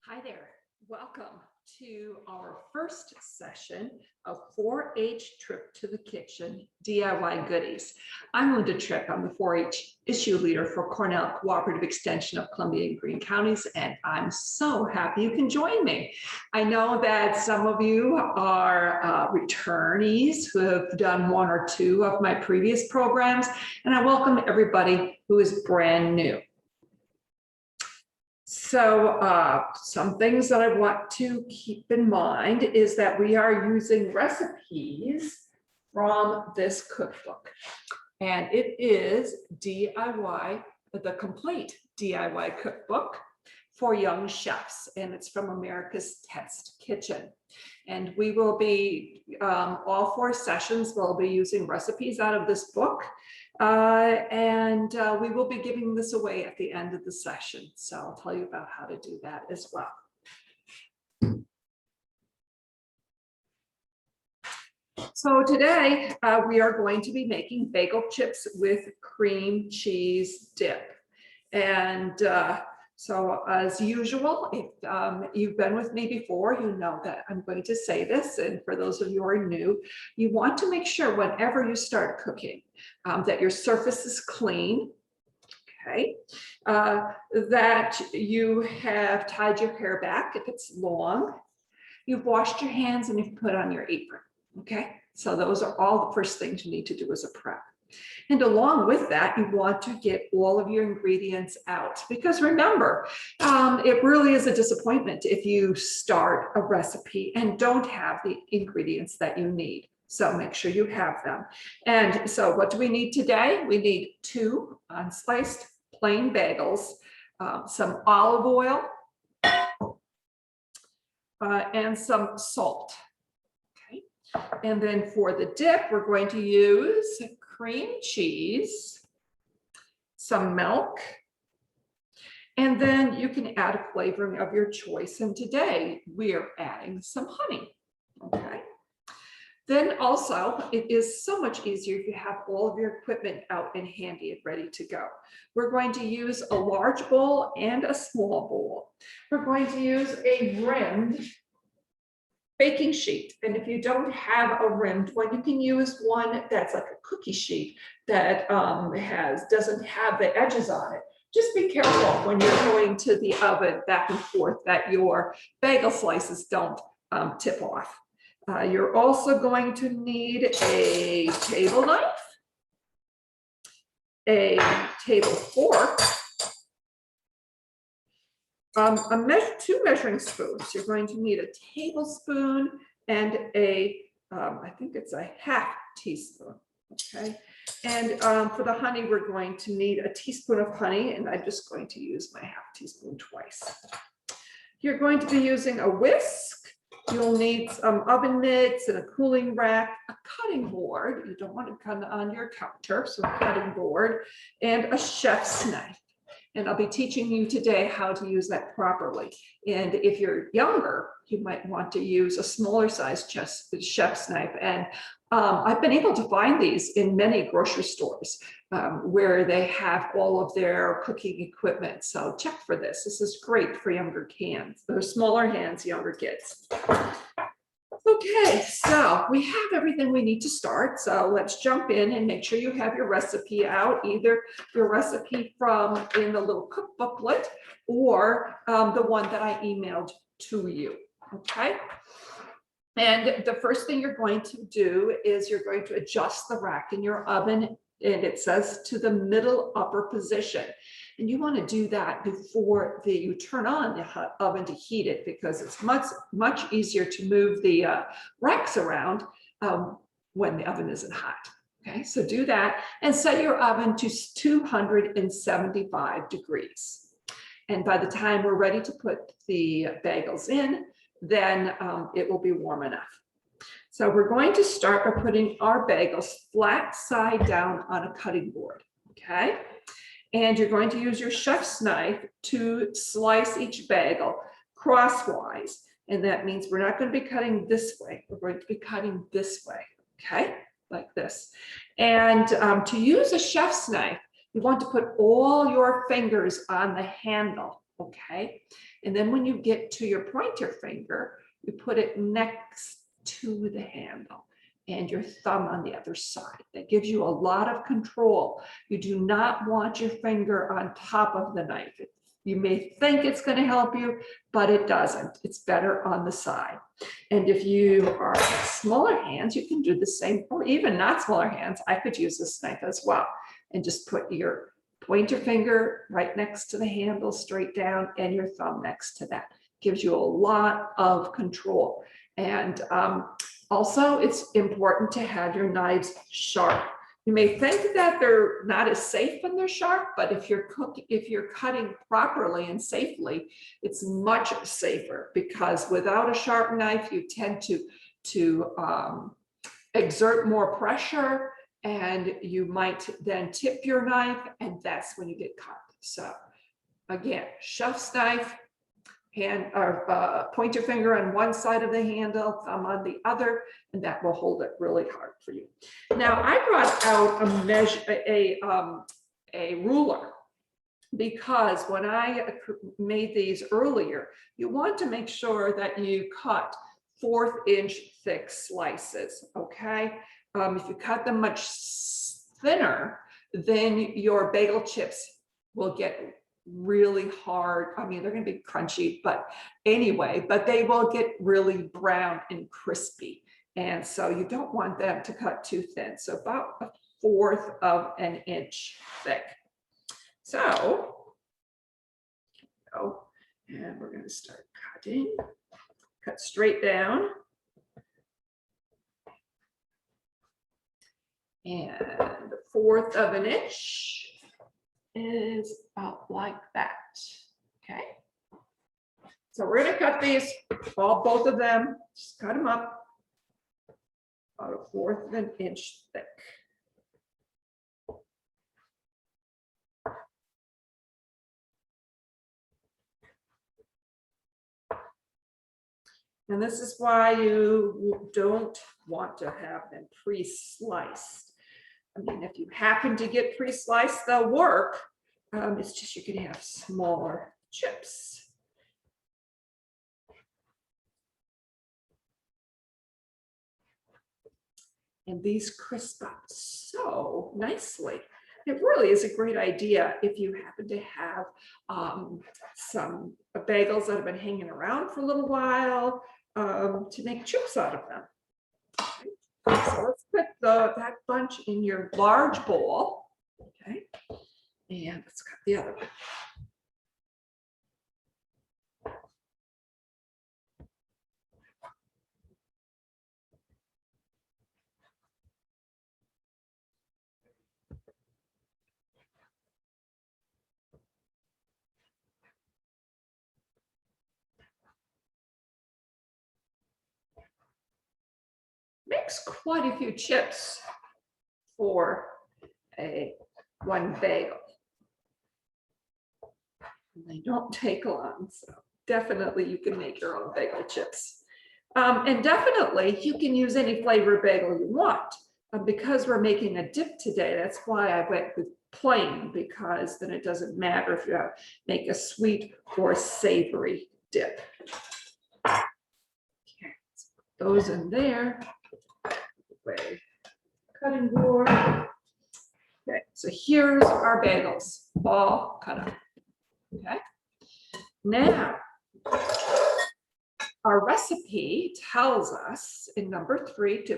Hi there. Welcome to our first session of 4-H Trip to the Kitchen DIY Goodies. I'm Linda Tripp. I'm the 4-H issue leader for Cornell Cooperative Extension of Columbia and Greene Counties, and I'm so happy you can join me. I know that some of you are returnees who have done one or two of my previous programs, and I welcome everybody who is brand new. So some things that I want to keep in mind is that we are using recipes from this cookbook, and it is DIY, the complete DIY cookbook for young chefs, and it's from America's Test Kitchen. And we will be, all 4 sessions, we'll be using recipes out of this book. We will be giving this away at the end of the session. So I'll tell you about how to do that as well. So today we are going to be making bagel chips with cream cheese dip. And so as usual, if you've been with me before, you know that I'm going to say this. And for those of you who are new, you want to make sure whenever you start cooking that your surface is clean, okay, that you have tied your hair back if it's long, you've washed your hands, and you've put on your apron, okay? So those are all the first things you need to do as a prep. And along with that, you want to get all of your ingredients out, because remember, it really is a disappointment if you start a recipe and don't have the ingredients that you need. So make sure you have them. And so what do we need today? We need 2 unsliced plain bagels, some olive oil, and some salt. Okay. And then for the dip, we're going to use cream cheese, some milk, and then you can add a flavoring of your choice. And today we are adding some honey. Okay. Then also, it is so much easier if you have all of your equipment out and handy and ready to go. We're going to use a large bowl and a small bowl. We're going to use a rimmed baking sheet. And if you don't have a rimmed one, you can use one that's like a cookie sheet that doesn't have the edges on it. Just be careful when you're going to the oven back and forth that your bagel slices don't tip off. You're also going to need a table knife, a table fork, 2 measuring spoons. You're going to need a tablespoon and I think it's a ½ teaspoon, okay? And for the honey, we're going to need a teaspoon of honey, and I'm just going to use my ½ teaspoon twice. You're going to be using a whisk. You'll need some oven mitts and a cooling rack, a cutting board. You don't want to cut on your counter, so a cutting board, and a chef's knife. And I'll be teaching you today how to use that properly. And if you're younger, you might want to use a smaller size chef's knife. And I've been able to find these in many grocery stores where they have all of their cooking equipment. So check for this. This is great for younger hands, or smaller hands, younger kids. Okay, so we have everything we need to start. So let's jump in and make sure you have your recipe out, either your recipe from in the little cook booklet or the one that I emailed to you, okay? And the first thing you're going to do is you're going to adjust the rack in your oven, and it says to the middle upper position. And you want to do that before you turn on the oven to heat it, because it's much easier to move the racks around when the oven isn't hot. Okay, so do that and set your oven to 275 degrees. And by the time we're ready to put the bagels in, then it will be warm enough. So we're going to start by putting our bagels flat side down on a cutting board, okay? And you're going to use your chef's knife to slice each bagel crosswise. And that means we're not going to be cutting this way. We're going to be cutting this way, okay? Like this. And to use a chef's knife, you want to put all your fingers on the handle okay? And then when you get to your pointer finger, you put it next to the handle and your thumb on the other side. That gives you a lot of control. You do not want your finger on top of the knife. You may think it's going to help you, but it doesn't. It's better on the side. And if you are smaller hands, you can do the same, or even not smaller hands. I could use this knife as well and just put your pointer finger right next to the handle straight down and your thumb next to that. Gives you a lot of control. And also, it's important to have your knives sharp. You may think that they're not as safe when they're sharp, but if you're cutting properly and safely, it's much safer, because without a sharp knife, you tend to exert more pressure, and you might then tip your knife, and that's when you get cut. So again, chef's knife, hand or pointer finger on one side of the handle, thumb on the other, and that will hold it really hard for you. Now I brought out a ruler, because when I made these earlier, you want to make sure that you cut 1/4 inch thick slices, okay? If you cut them much thinner, then your bagel chips will get really hard. I mean, they're going to be crunchy, but anyway, but they will get really brown and crispy. And so you don't want them to cut too thin. So about 1/4 of an inch thick. So, and we're going to start cutting. Cut straight down. And 1/4 of an inch is about like that, okay? So we're gonna cut these, both of them, just cut them up about 1/4 of an inch thick. And this is why you don't want to have them pre-sliced. I mean, if you happen to get pre-sliced, they'll work. It's just you can have smaller chips. And these crisp up so nicely. It really is a great idea if you happen to have some bagels that have been hanging around for a little while, to make chips out of them. So let's put that bunch in your large bowl, okay? And let's cut the other one. Makes quite a few chips for one bagel. And they don't take long, so definitely you can make your own bagel chips. And definitely you can use any flavor bagel you want. Because we're making a dip today, that's why I went with plain, because then it doesn't matter if you make a sweet or savory dip. Okay, let's put those in there. Cutting board. Okay, so here's our bagels, all cut up. Okay, now our recipe tells us in step number 3 to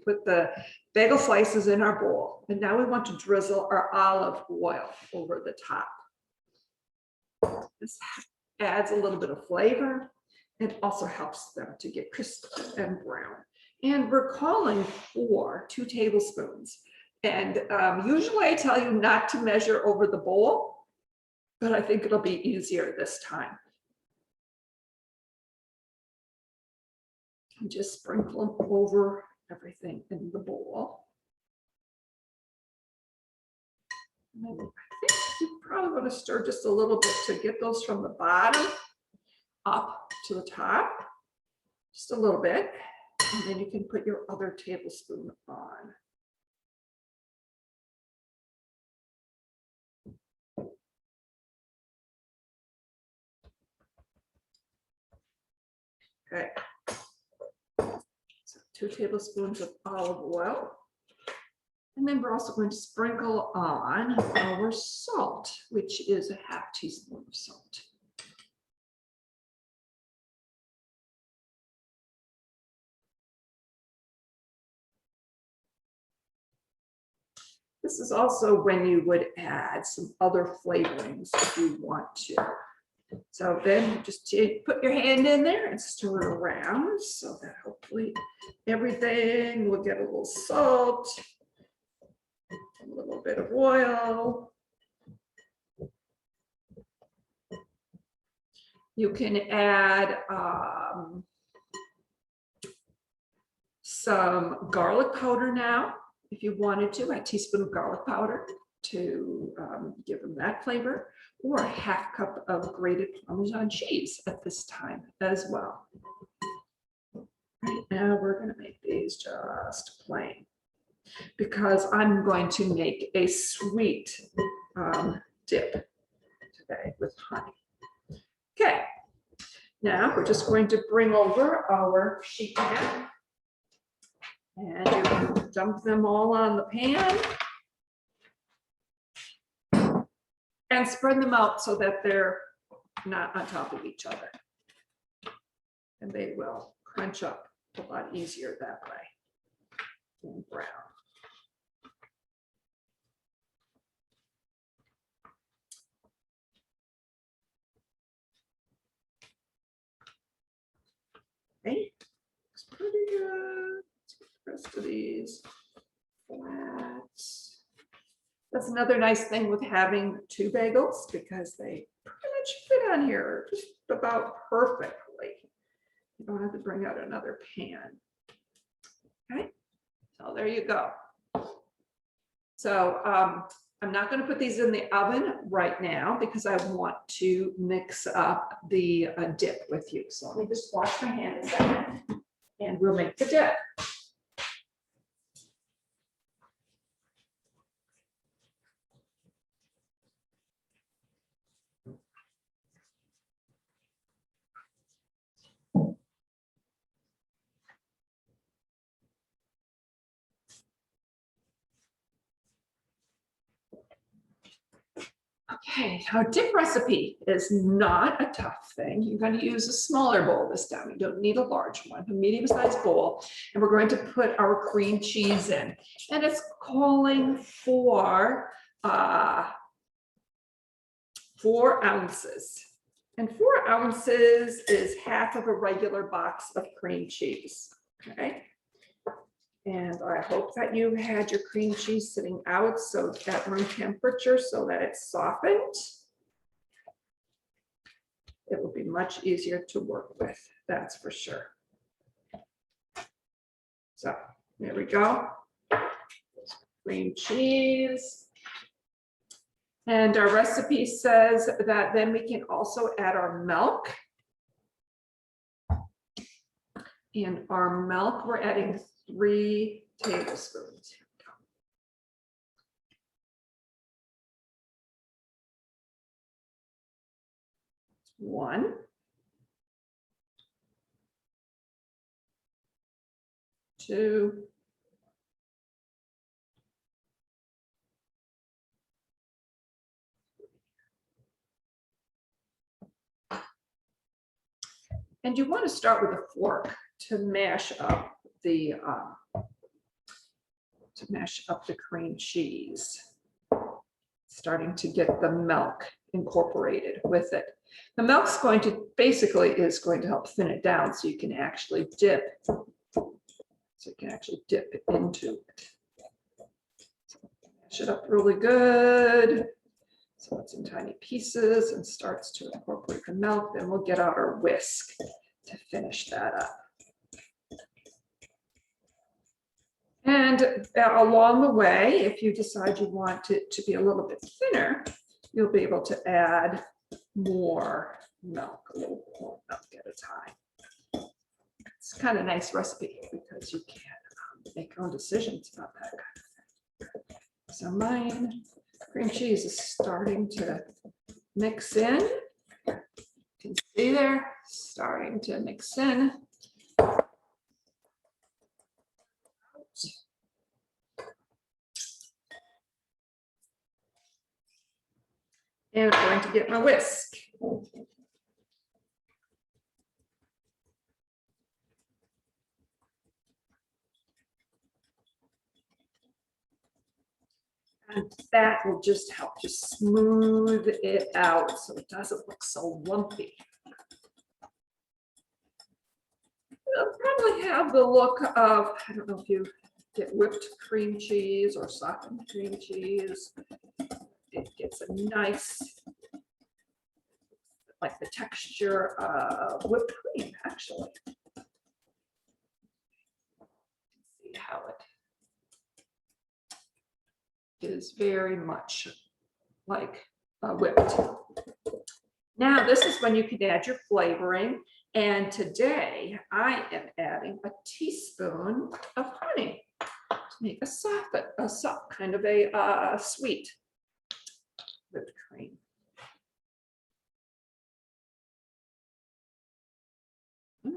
put the bagel slices in our bowl. And now we want to drizzle our olive oil over the top. This adds a little bit of flavor. It also helps them to get crisp and brown. And we're calling for 2 tablespoons. And usually I tell you not to measure over the bowl, but I think it'll be easier this time. And just sprinkle them over everything in the bowl. And then I think you probably want to stir just a little bit to get those from the bottom up to the top, just a little bit. And then you can put your other tablespoon on. Okay. So 2 tablespoons of olive oil. And then we're also going to sprinkle on our salt, which is a half teaspoon of salt. This is also when you would add some other flavorings if you want to. So then just put your hand in there and stir it around so that hopefully everything will get a little salt, a little bit of oil. You can add some garlic powder now, if you wanted to, a teaspoon of garlic powder to give them that flavor, or a half cup of grated Parmesan cheese at this time as well. Right now we're going to make these just plain because I'm going to make a sweet dip today with honey. Okay, now we're just going to bring over our sheet pan and you dump them all on the pan and spread them out so that they're not on top of each other. And they will crunch up a lot easier that way and brown. Okay, looks pretty good. Let's get the rest of these flats. That's another nice thing with having 2 bagels because they pretty much fit on here just about perfectly. You don't have to bring out another pan. Okay, so there you go. So I'm not going to put these in the oven right now because I want to mix up the dip with you. So let me just wash my hand a second and we'll make the dip. Okay, our dip recipe is not a tough thing. You're going to use a smaller bowl this time. You don't need a large one, a medium-sized bowl. And we're going to put our cream cheese in. And it's calling for 4 ounces. And 4 ounces is half of a regular box of cream cheese. Okay. And I hope that you had your cream cheese sitting out so at room temperature so that it's softened. It will be much easier to work with, that's for sure. So there we go. Cream cheese. And our recipe says that then we can also add our milk. And our milk, we're adding 3 tablespoons. 1, 2, 3. And you want to start with a fork to mash up the cream cheese, starting to get the milk incorporated with it. The milk's going to is going to help thin it down so you can actually dip. So you can actually dip into it. So mash it up really good. So it's in tiny pieces and starts to incorporate the milk. Then we'll get out our whisk to finish that up. And along the way, if you decide you want it to be a little bit thinner, you'll be able to add more milk, a little more milk at a time. It's kind of a nice recipe because you can make your own decisions about that kind of thing. So mine cream cheese is starting to mix in. You can see see there, starting to mix in. And I'm going to get my whisk. And that will just help to smooth it out so it doesn't look so lumpy. It'll probably have the look of, I don't know if you get whipped cream cheese or softened cream cheese. It gets a nice, like the texture of whipped cream, actually. See how it is very much like whipped. Now, this is when you can add your flavoring. And today I am adding a teaspoon of honey to make a soft kind of a sweet whipped cream. A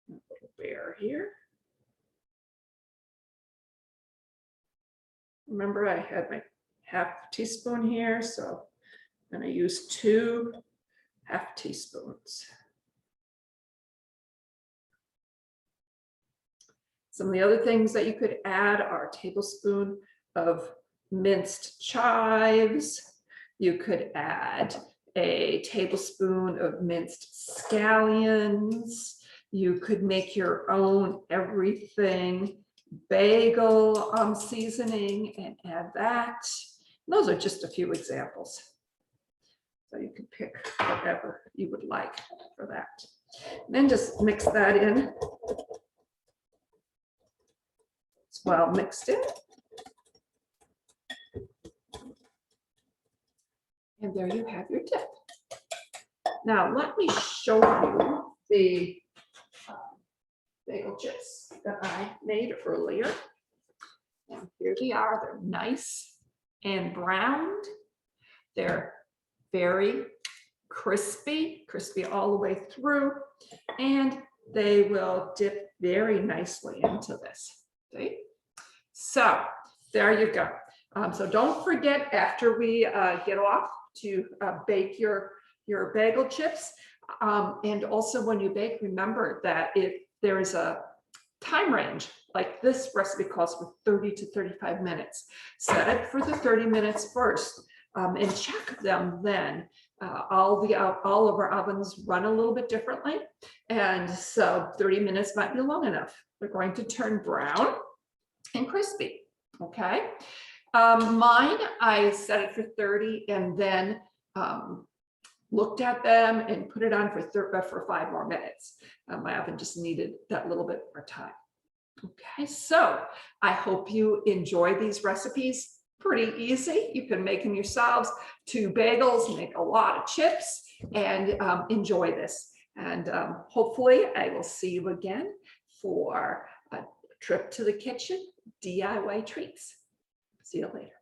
little bear here. Remember, I had my half teaspoon here, so I'm going to use 2 half teaspoons. Some of the other things that you could add are a tablespoon of minced chives. You could add a tablespoon of minced scallions. You could make your own everything bagel seasoning and add that. Those are just a few examples. So you can pick whatever you would like for that. And then just mix that in. It's well mixed in. And there you have your dip. Now let me show you the bagel chips that I made earlier. And here they are. They're nice and browned. They're very crispy all the way through, and they will dip very nicely into this. See? So there you go. So don't forget, after we get off, to bake your bagel chips. And also when you bake, remember that if there is a time range, like this recipe calls for 30 to 35 minutes, set it for the 30 minutes first. And check them then. All of our ovens run a little bit differently, and so 30 minutes might be long enough. They're going to turn brown and crispy. Okay, mine, I set it for 30 and then looked at them and put it on for 5 more minutes. My oven just needed that little bit more time. Okay, so I hope you enjoy these recipes. Pretty easy. You can make them yourselves. 2 bagels, make a lot of chips, and enjoy this. And hopefully I will see you again for a trip to the kitchen, DIY treats. See you later.